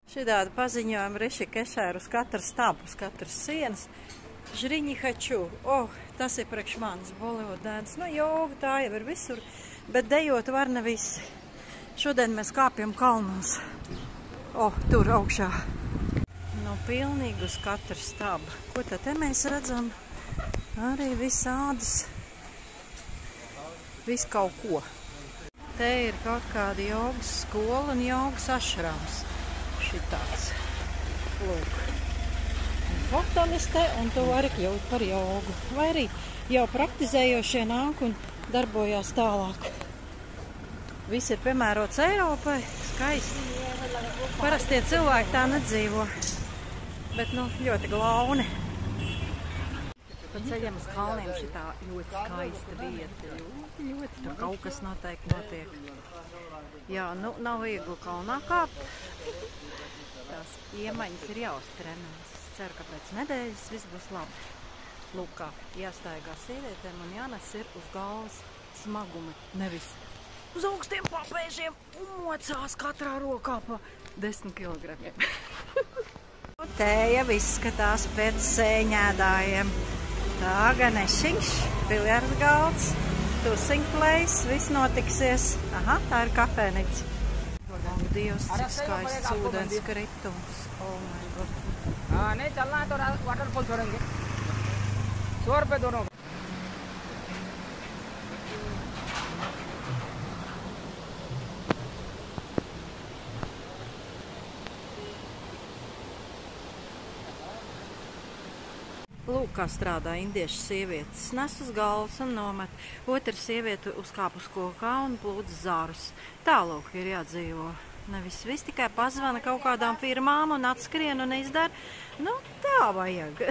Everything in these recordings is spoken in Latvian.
Šitādi paziņojumi Rišikešā ir uz katras stabu, uz katras sienas. Žriņi haču. Tas ir priekš manis Bollywood dance. Joga tā jau ir visur, bet dejot var ne visi. Šodien mēs kāpjam kalnos. Tur augšā. Pilnīgi uz katru stabu. Ko tad te mēs redzam? Arī visādas. Visu kaut ko. Te ir kaut kāda jogas skola un jogas ašrams. Šitāds. Lūk. Fotonis te, un to arī kļūt par jogu. Vai arī jau praktizējošie nāk un darbojās tālāk. Viss ir piemērots Eiropai. Skaisti. Parastie cilvēki tā nedzīvo. Bet, ļoti glauni. Pa ceļiem uz kalniem šitā ļoti skaista vieta. Ļoti tur kaut kas noteikti notiek. Jā, nav viegli kalnā kāpt. Tās iemaņas ir jāuztrenēs. Es ceru, ka pēc nedēļas viss būs labi. Lūk, kā jāstaigā sievietēm un jānes ir uz galvas smagumi. Nevis uz augstiem papēžiem un mocās katrā rokā pa 10 kilogramiem. Tēja izskatās pēc sēņēdājiem. Tā gan ešiņš, biljards galds, tusiņplejs, viss notiksies. Tā ir kafēnica. Dievs, cik skaists ūdens kritums. My God. नहीं चलना है तो वाटरफॉल छोड़ेंगे 100 रुपए दोनों. Lūk, kā strādā indiešu sievietes. Nes uz galvas un nomet. Otra sieviete uzkāp uz kokā un plūdz zārus. Tālūk ir jādzīvo. Nevis viss tikai pazvana kaut kādām firmām un atskrien un izdara. Tā vajag.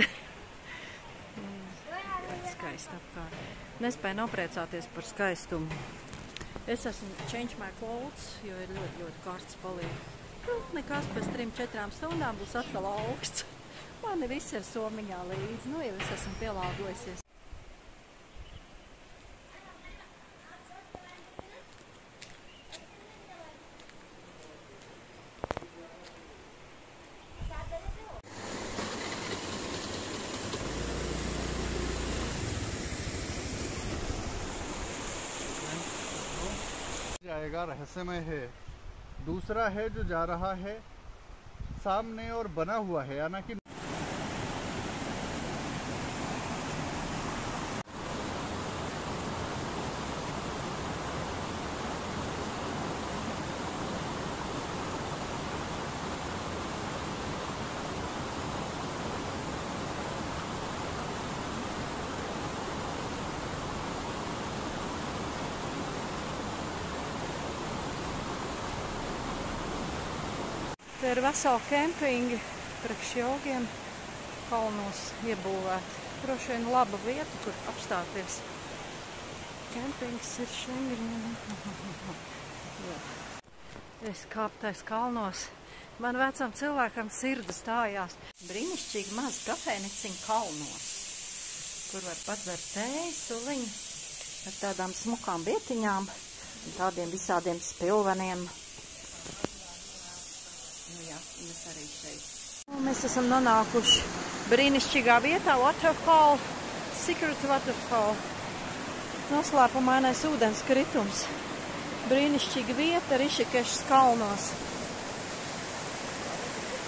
Skaisti apkārt. Nespēju nopriecāties par skaistumu. Es esmu change my clothes, jo ir ļoti, ļoti karsts paliek. Nekas pēc 3-4 stundām būs atkal augsts. Mani viss ir somiņā līdzi, jau es esmu pielāgojusies. जाएगा रहस्यमय है. दूसरा है जो जा रहा है सामने और बना हुआ है, यानी कि Te ir veseli kempingi priekš jogiem kalnos iebūvēti. Droši vien laba vieta, kur apstāties. Kempings ir Šengenē. Es kāptais kalnos. Man vecam cilvēkam sirds stājās. Brīnišķīgi maz kafēniciņu kalnos, kur var padzert tēju, suliņu ar tādām smukām vietiņām un tādiem visādiem spilveniem. Mēs arī šeit. Mēs esam nonākuši brīnišķīgā vietā, waterfall, secret waterfall. Noslēpumainais ūdens kritums. Brīnišķīga vieta Rišikešas kalnos.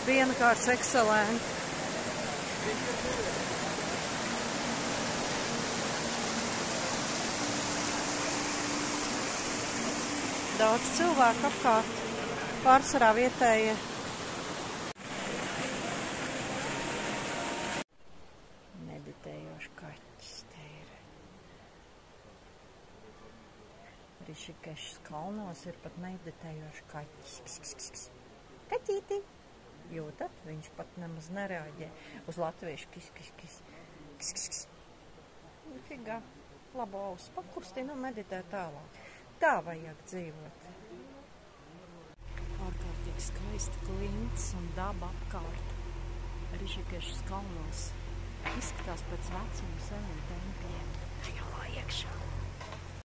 Vienkārši ekscelenti. Daudz cilvēku apkārt, pārsvarā vietējie. Meditējoši kaķis te ir. Rišikešas kalnos ir pat meditējoši kaķis. Kaķīti! Jūtat? Viņš pat nemaz nereaģē uz latviešu kis. Figā. Labu ausu pakustina un meditē tālāk. Tā vajag dzīvot. Ārkārtīgi skaisti klints un daba apkārt. Rišikešas kalnos. Izskatās pēc vecuma seniem tempļiem. Tajā iekšā.